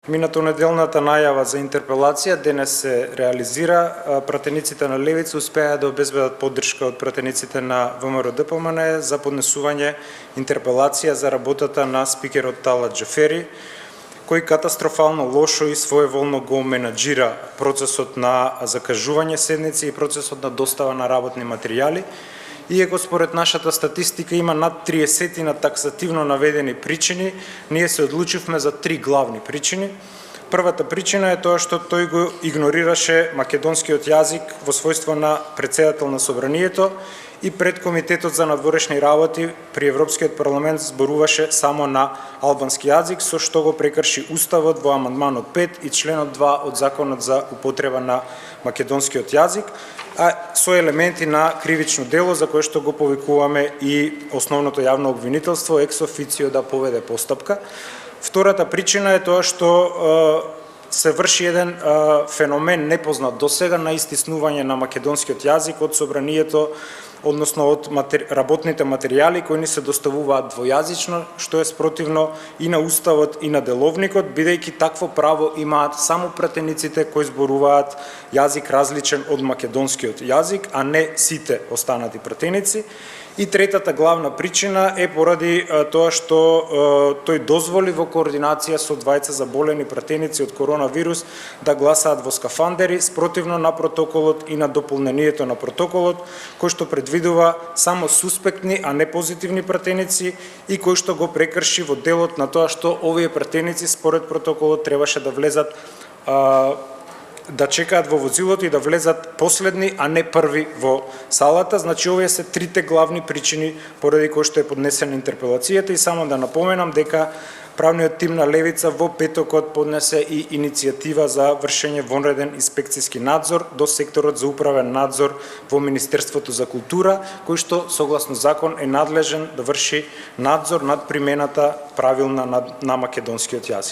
Минатонеделната најава за интерпелација денес се реализира. Пратениците на Левица успеа да обезбедат поддршка од пратениците на ВМРО-ДПМНЕ за поднесување интерпелација за работата на спикерот Талат Џафери, кој катастрофално лошо и своеволно го менаџира процесот на закажување седници и процесот на достава на работни материјали. Иако според нашата статистика има над 30 на таксативно наведени причини, ние се одлучивме за 3 главни причини. Првата причина е тоа што тој го игнорираше македонскиот јазик во својство на претседател на Собранието и пред Комитетот за надворешни работи при Европскиот парламент зборуваше само на албански јазик, со што го прекрши Уставот во амандманот 5 и членот 2 од Законот за употреба на македонскиот јазик, а со елементи на кривично дело за кое што го повикуваме и основното јавно обвинителство екс официо да поведе постапка. Втората причина е тоа што се врши еден феномен непознат досега на истиснување на македонскиот јазик од Собранието, односно од работните материјали кои ни се доставуваат двојазично, што е спротивно и на Уставот и на Деловникот, бидејќи такво право имаат само пратениците кои зборуваат јазик различен од македонскиот јазик, а не сите останати пратеници. И третата главна причина е поради тоа што тој дозволи во координација со двајца заболени пратеници од коронавирус да гласаат во скафандери, спротивно на протоколот и на дополнението на протоколот, кој што предвидува само суспектни, а не позитивни пратеници и кој што го прекрши во делот на тоа што овие пратеници според протоколот требаше да влезат да чекаат во возилото и да влезат последни, а не први во салата. Значи, овие се трите главни причини поради кои што е поднесена интерпелацијата и само да напоменам дека правниот тим на Левица во петокот поднесе и иницијатива за вршење вонреден инспекцијски надзор до секторот за управен надзор во Министерството за култура, кој што согласно закон е надлежен да врши надзор над примената правилна на македонскиот јазик.